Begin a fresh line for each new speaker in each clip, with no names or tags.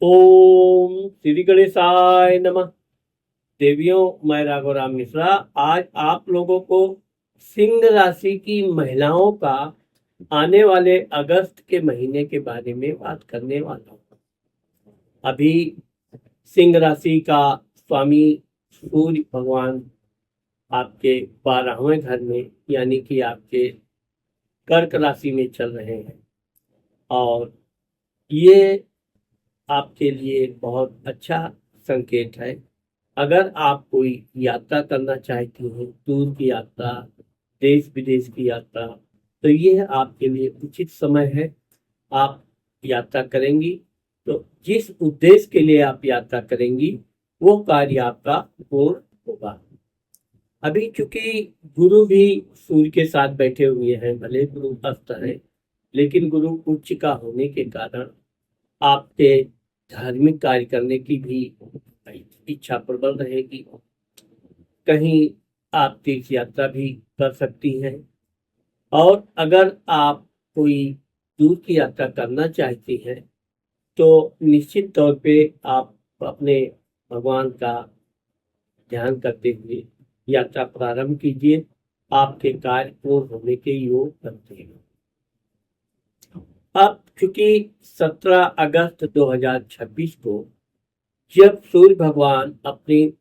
ओम श्री गणेशाय नमः। देवियों, मैं राघवराम मिश्रा आज आप लोगों को सिंह राशि की महिलाओं का आने वाले अगस्त के महीने के बारे में बात करने वाला हूँ। अभी सिंह राशि का स्वामी सूर्य भगवान आपके 12वें घर में यानी कि आपके कर्क राशि में चल रहे हैं और ये आपके लिए बहुत अच्छा संकेत है। अगर आप कोई यात्रा करना चाहती हैं, दूर की यात्रा, देश विदेश की यात्रा, तो यह आपके लिए उचित समय है। आप यात्रा करेंगी तो जिस उद्देश्य के लिए आप यात्रा करेंगी वो कार्य आपका पूर्ण होगा। अभी चूंकि गुरु भी सूर्य के साथ बैठे हुए हैं, भले गुरु अस्त है लेकिन गुरु उच्च का होने के कारण आपके धार्मिक कार्य करने की भी इच्छा प्रबल रहेगी। कहीं आप तीर्थ यात्रा भी कर सकती हैं और अगर आप कोई दूर की यात्रा करना चाहती हैं तो निश्चित तौर पे आप अपने भगवान का ध्यान करते हुए यात्रा प्रारंभ कीजिए। आपके कार्य पूर्ण होने के योग बनते हैं। अब चूंकि 17 अगस्त 2026 को जब सूर्य भगवान अपनी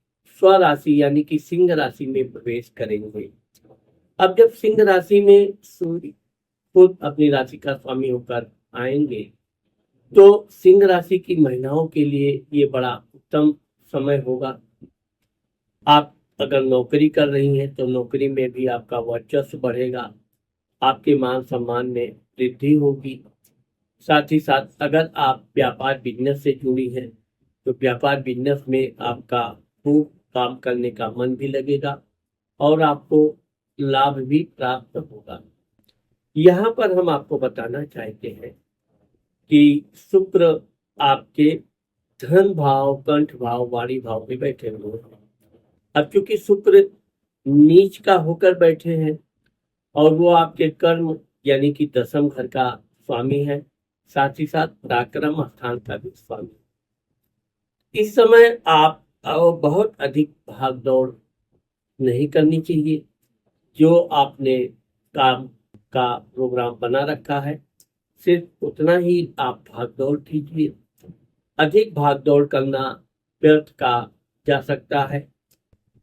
स्वराशि यानी कि सिंह राशि में प्रवेश करेंगे, अब जब सिंह राशि में सूर्य खुद अपनी राशि का स्वामी होकर आएंगे तो सिंह राशि की महिलाओं के लिए ये बड़ा उत्तम समय होगा। आप अगर नौकरी कर रही हैं तो नौकरी में भी आपका वर्चस्व बढ़ेगा, आपके मान सम्मान में वृद्धि होगी। साथ ही साथ अगर आप व्यापार बिजनेस से जुड़ी हैं तो व्यापार बिजनेस में आपका खूब काम करने का मन भी लगेगा और आपको लाभ भी प्राप्त होगा। यहाँ पर हम आपको बताना चाहते हैं कि शुक्र आपके धन भाव, कंठ भाव, वाणी भाव में बैठे हुए हैं। अब चूंकि शुक्र नीच का होकर बैठे हैं और वो आपके कर्म यानी कि दसम घर का स्वामी है, साथ ही साथ पराक्रम स्थान का भी स्वामी। इस समय आप बहुत अधिक भाग दौड़ नहीं करनी चाहिए। जो आपने काम का प्रोग्राम बना रखा है सिर्फ उतना ही आप भाग दौड़ कीजिए। अधिक भाग दौड़ करना व्यर्थ का जा सकता है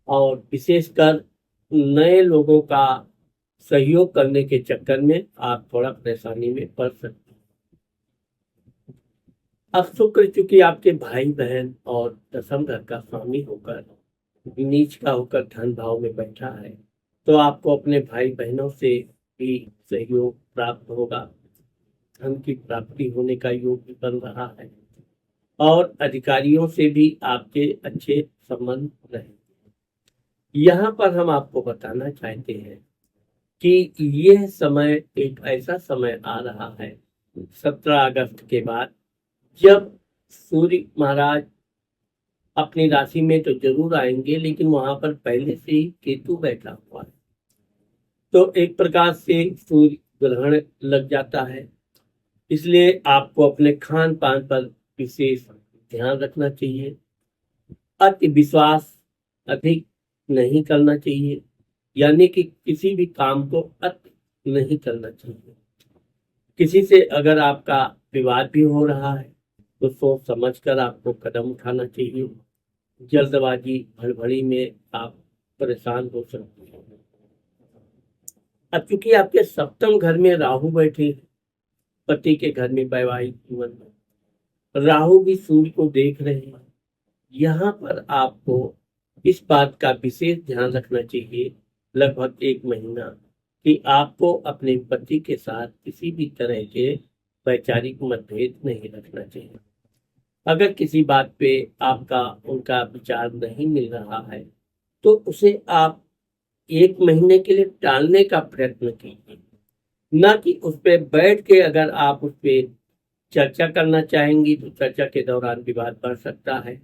और विशेषकर नए लोगों का सहयोग करने के चक्कर में आप थोड़ा परेशानी में पड़ सकते हैं। अब शुक्र चूंकि आपके भाई बहन और दसम घर का स्वामी होकर नीच का होकर धन भाव में बैठा है तो आपको अपने भाई बहनों से भी सहयोग प्राप्त होगा। धन की प्राप्ति होने का योग भी बन रहा है और अधिकारियों से भी आपके अच्छे संबंध रहे। यहाँ पर हम आपको बताना चाहते हैं कि यह समय एक ऐसा समय आ रहा है 17 अगस्त के बाद जब सूर्य महाराज अपनी राशि में तो जरूर आएंगे लेकिन वहां पर पहले से ही केतु बैठा हुआ है, तो एक प्रकार से सूर्य ग्रहण लग जाता है। इसलिए आपको अपने खान पान पर विशेष ध्यान रखना चाहिए। अति विश्वास अधिक नहीं करना चाहिए, यानी कि किसी भी काम को अति नहीं करना चाहिए। किसी से अगर आपका विवाद भी हो रहा है तो सोच समझ कर आपको कदम उठाना चाहिए। जल्दबाजी हड़बड़ी में आप परेशान हो सकते हैं। अब चूंकि आपके सप्तम घर में राहु बैठे हैं, पति के घर में वैवाहिक जीवन में राहु भी सूर्य को देख रहे हैं। यहाँ पर आपको इस बात का विशेष ध्यान रखना चाहिए लगभग 1 महीना कि आपको अपने पति के साथ किसी भी तरह के वैचारिक मतभेद नहीं रखना चाहिए। अगर किसी बात पे आपका उनका विचार नहीं मिल रहा है तो उसे आप 1 महीने के लिए टालने का प्रयत्न कीजिए, ना कि उस पर बैठ के अगर आप उस पर चर्चा करना चाहेंगी तो चर्चा के दौरान विवाद बढ़ सकता है।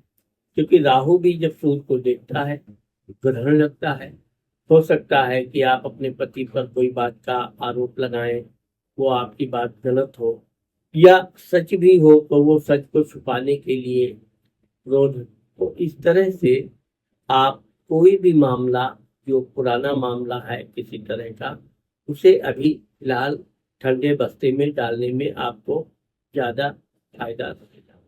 क्योंकि राहु भी जब सूर्य को देखता है ग्रहण लगता है, हो सकता है कि आप अपने पति पर कोई बात का आरोप लगाएं, वो आपकी बात गलत हो या सच भी हो तो वो सच को छुपाने के लिए क्रोध। तो इस तरह से आप कोई भी मामला, जो पुराना मामला है किसी तरह का, उसे अभी फिलहाल ठंडे बस्ते में डालने में आपको ज्यादा फायदा रहेगा।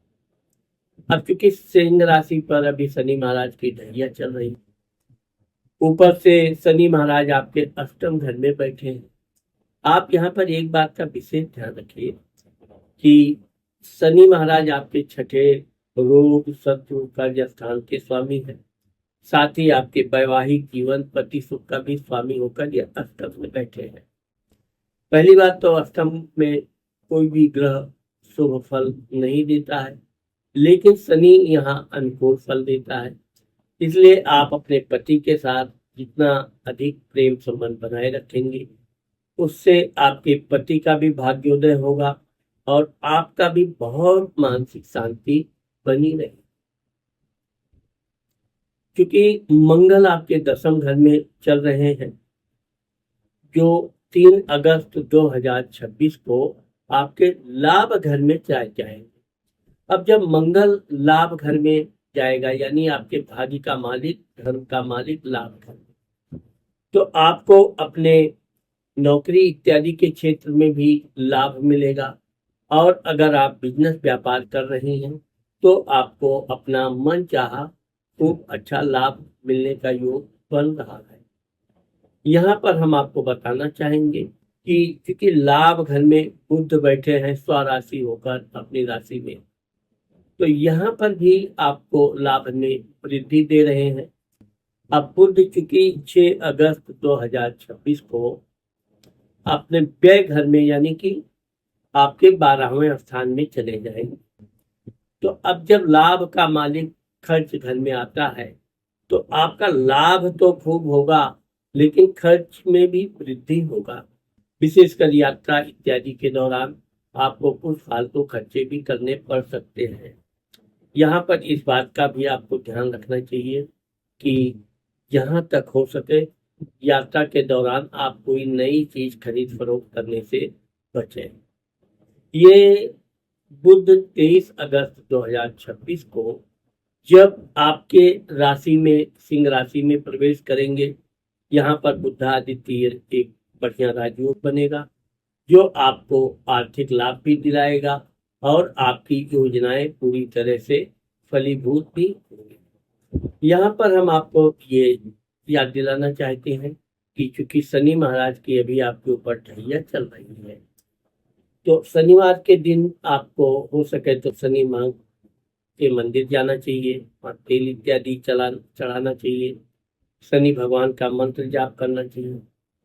अब चूंकि सिंह राशि पर अभी शनि महाराज की ढैया चल रही, ऊपर से शनि महाराज आपके अष्टम घर में बैठे हैं। आप यहाँ पर एक बात का विशेष ध्यान रखिए कि शनि महाराज आपके छठे रोग शत्रु कर्ज स्थान के स्वामी हैं। साथ ही आपके वैवाहिक जीवन पति सुख का भी स्वामी होकर यह अष्टम में बैठे हैं। पहली बात तो अष्टम में कोई भी ग्रह शुभ फल नहीं देता है, लेकिन शनि यहाँ अनुकूल फल देता है। इसलिए आप अपने पति के साथ जितना अधिक प्रेम संबंध बनाए रखेंगे, उससे आपके पति का भी भाग्योदय होगा और आपका भी बहुत मानसिक शांति बनी रहेगी। क्योंकि मंगल आपके दसम घर में चल रहे हैं, जो 3 अगस्त 2026 को आपके लाभ घर में जाएंगे। अब जब मंगल लाभ घर में जाएगा, यानी आपके भाग्य का मालिक, धर्म का मालिक लाभ घर में, तो आपको अपने नौकरी इत्यादि के क्षेत्र में भी लाभ मिलेगा। और अगर आप बिजनेस व्यापार कर रहे हैं तो आपको अपना मन चाहा खूब अच्छा लाभ मिलने का योग बन रहा है। यहाँ पर हम आपको बताना चाहेंगे कि क्योंकि लाभ घर में बुध बैठे हैं स्वराशि होकर अपनी राशि में, तो यहाँ पर भी आपको लाभ में वृद्धि दे रहे हैं। अब बुध चूंकि 6 अगस्त 2026 को अपने व्यय घर में यानी कि आपके 12वें स्थान में चले जाएंगे। तो अब जब लाभ का मालिक खर्च घर में आता है तो आपका लाभ तो खूब होगा, लेकिन खर्च में भी वृद्धि होगा। विशेषकर यात्रा इत्यादि के दौरान आपको कुछ फालतू खर्चे भी करने पड़ सकते हैं। यहाँ पर इस बात का भी आपको ध्यान रखना चाहिए कि जहाँ तक हो सके यात्रा के दौरान आप कोई नई चीज खरीद फरोख्त करने से बचें। ये बुध 23 अगस्त 2026 को जब आपके राशि में सिंह राशि में प्रवेश करेंगे, यहाँ पर बुधादित्य एक बढ़िया राजयोग बनेगा जो आपको आर्थिक लाभ भी दिलाएगा और आपकी योजनाएं पूरी तरह से फलीभूत भी होंगी। यहाँ पर हम आपको ये याद दिलाना चाहते हैं कि चूंकि शनि महाराज की अभी आपके ऊपर ढैया चल रही है, तो शनिवार के दिन आपको हो सके तो शनि मां के मंदिर जाना चाहिए और तेल इत्यादि चढ़ाना चाहिए। शनि भगवान का मंत्र जाप करना चाहिए।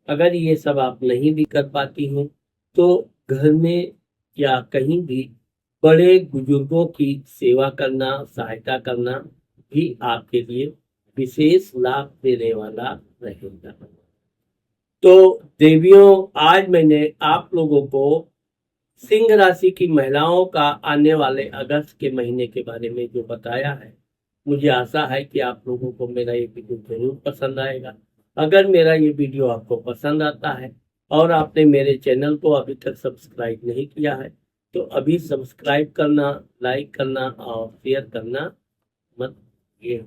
अगर ये सब आप नहीं भी कर पाती हैं तो घर में या कहीं भी बड़े बुजुर्गों की सेवा करना, सहायता करना भी आपके लिए विशेष लाभ देने वाला रहेगा। तो देवियों, आज मैंने आप लोगों को सिंह राशि की महिलाओं का आने वाले अगस्त के महीने के बारे में जो बताया है, मुझे आशा है कि आप लोगों को मेरा ये वीडियो जरूर पसंद आएगा। अगर मेरा ये वीडियो आपको पसंद आता है और आपने मेरे चैनल को अभी तक सब्सक्राइब नहीं किया है तो अभी सब्सक्राइब करना, लाइक करना और शेयर करना मत भूलिए।